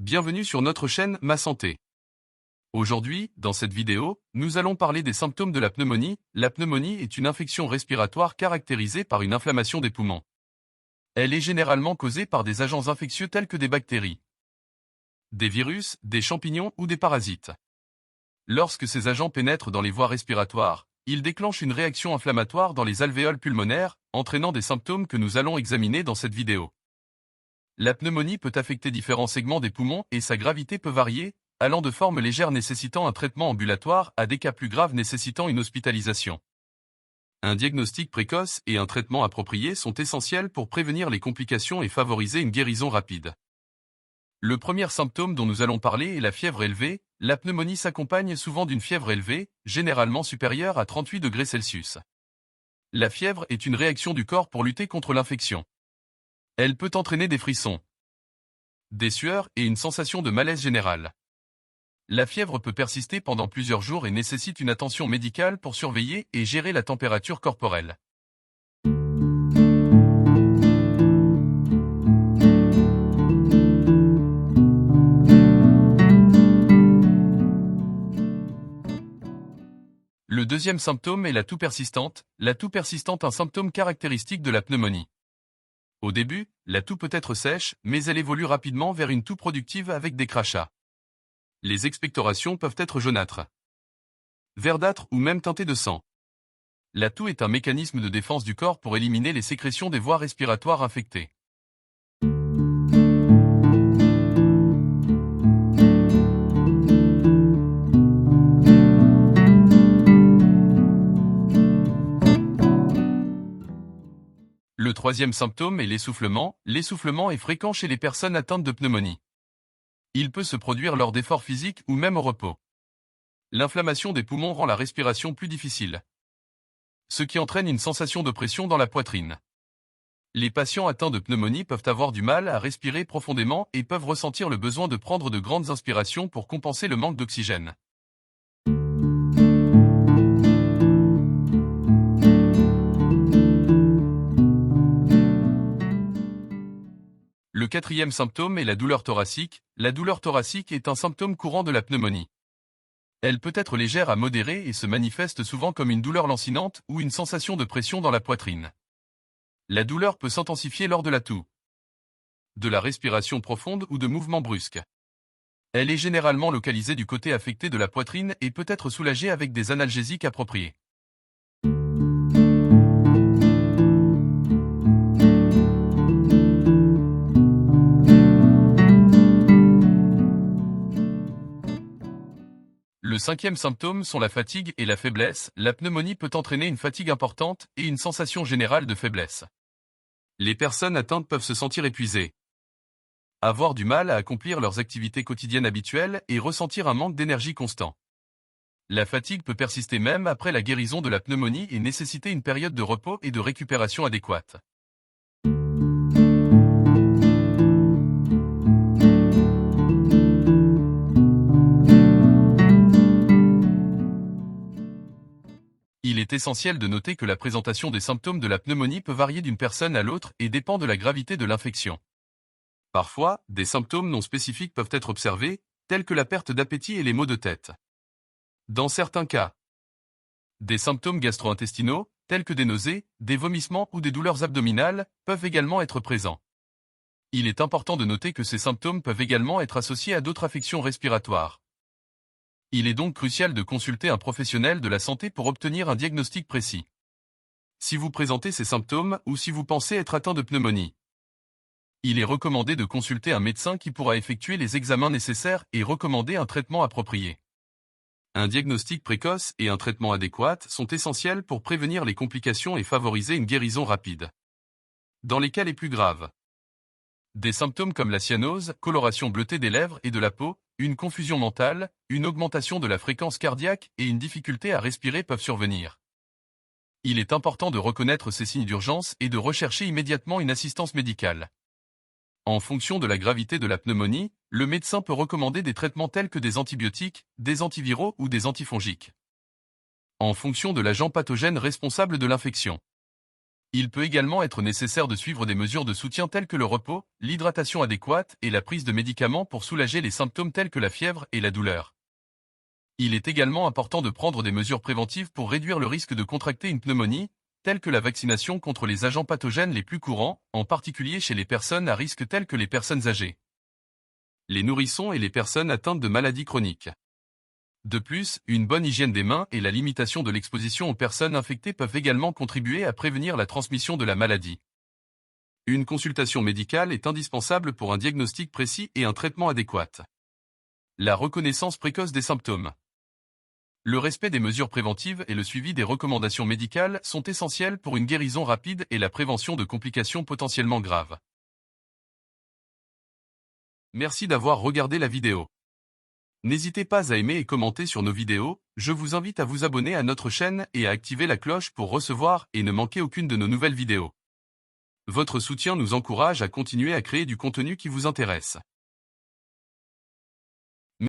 bienvenue sur notre chaîne Ma Santé. Aujourd'hui, dans cette vidéo, nous allons parler des symptômes de la pneumonie. La pneumonie est une infection respiratoire caractérisée par une inflammation des poumons. Elle est généralement causée par des agents infectieux tels que des bactéries, des virus, des champignons ou des parasites. Lorsque ces agents pénètrent dans les voies respiratoires, ils déclenchent une réaction inflammatoire dans les alvéoles pulmonaires, entraînant des symptômes que nous allons examiner dans cette vidéo. La pneumonie peut affecter différents segments des poumons et sa gravité peut varier, allant de formes légères nécessitant un traitement ambulatoire à des cas plus graves nécessitant une hospitalisation. Un diagnostic précoce et un traitement approprié sont essentiels pour prévenir les complications et favoriser une guérison rapide. Le premier symptôme dont nous allons parler est la fièvre élevée. La pneumonie s'accompagne souvent d'une fièvre élevée, généralement supérieure à 38 degrés Celsius. La fièvre est une réaction du corps pour lutter contre l'infection. Elle peut entraîner des frissons, des sueurs et une sensation de malaise général. La fièvre peut persister pendant plusieurs jours et nécessite une attention médicale pour surveiller et gérer la température corporelle. Le deuxième symptôme est la toux persistante. La toux persistante est un symptôme caractéristique de la pneumonie. Au début, la toux peut être sèche, mais elle évolue rapidement vers une toux productive avec des crachats. Les expectorations peuvent être jaunâtres, verdâtres ou même teintées de sang. La toux est un mécanisme de défense du corps pour éliminer les sécrétions des voies respiratoires infectées. Le troisième symptôme est l'essoufflement. L'essoufflement est fréquent chez les personnes atteintes de pneumonie. Il peut se produire lors d'efforts physiques ou même au repos. L'inflammation des poumons rend la respiration plus difficile, ce qui entraîne une sensation de pression dans la poitrine. Les patients atteints de pneumonie peuvent avoir du mal à respirer profondément et peuvent ressentir le besoin de prendre de grandes inspirations pour compenser le manque d'oxygène. Le quatrième symptôme est la douleur thoracique. La douleur thoracique est un symptôme courant de la pneumonie. Elle peut être légère à modérée et se manifeste souvent comme une douleur lancinante ou une sensation de pression dans la poitrine. La douleur peut s'intensifier lors de la toux, de la respiration profonde ou de mouvements brusques. Elle est généralement localisée du côté affecté de la poitrine et peut être soulagée avec des analgésiques appropriés. Le cinquième symptôme sont la fatigue et la faiblesse. La pneumonie peut entraîner une fatigue importante et une sensation générale de faiblesse. Les personnes atteintes peuvent se sentir épuisées, avoir du mal à accomplir leurs activités quotidiennes habituelles et ressentir un manque d'énergie constant. La fatigue peut persister même après la guérison de la pneumonie et nécessiter une période de repos et de récupération adéquate. Il est essentiel de noter que la présentation des symptômes de la pneumonie peut varier d'une personne à l'autre et dépend de la gravité de l'infection. Parfois, des symptômes non spécifiques peuvent être observés, tels que la perte d'appétit et les maux de tête. Dans certains cas, des symptômes gastro-intestinaux, tels que des nausées, des vomissements ou des douleurs abdominales, peuvent également être présents. Il est important de noter que ces symptômes peuvent également être associés à d'autres affections respiratoires. Il est donc crucial de consulter un professionnel de la santé pour obtenir un diagnostic précis. Si vous présentez ces symptômes ou si vous pensez être atteint de pneumonie, il est recommandé de consulter un médecin qui pourra effectuer les examens nécessaires et recommander un traitement approprié. Un diagnostic précoce et un traitement adéquat sont essentiels pour prévenir les complications et favoriser une guérison rapide. Dans les cas les plus graves, des symptômes comme la cyanose, coloration bleutée des lèvres et de la peau, une confusion mentale, une augmentation de la fréquence cardiaque et une difficulté à respirer peuvent survenir. Il est important de reconnaître ces signes d'urgence et de rechercher immédiatement une assistance médicale. En fonction de la gravité de la pneumonie, le médecin peut recommander des traitements tels que des antibiotiques, des antiviraux ou des antifongiques, en fonction de l'agent pathogène responsable de l'infection. Il peut également être nécessaire de suivre des mesures de soutien telles que le repos, l'hydratation adéquate et la prise de médicaments pour soulager les symptômes tels que la fièvre et la douleur. Il est également important de prendre des mesures préventives pour réduire le risque de contracter une pneumonie, telles que la vaccination contre les agents pathogènes les plus courants, en particulier chez les personnes à risque telles que les personnes âgées, les nourrissons et les personnes atteintes de maladies chroniques. De plus, une bonne hygiène des mains et la limitation de l'exposition aux personnes infectées peuvent également contribuer à prévenir la transmission de la maladie. Une consultation médicale est indispensable pour un diagnostic précis et un traitement adéquat. La reconnaissance précoce des symptômes. Le respect des mesures préventives et le suivi des recommandations médicales sont essentiels pour une guérison rapide et la prévention de complications potentiellement graves. Merci d'avoir regardé la vidéo. N'hésitez pas à aimer et commenter sur nos vidéos, je vous invite à vous abonner à notre chaîne et à activer la cloche pour recevoir et ne manquer aucune de nos nouvelles vidéos. Votre soutien nous encourage à continuer à créer du contenu qui vous intéresse.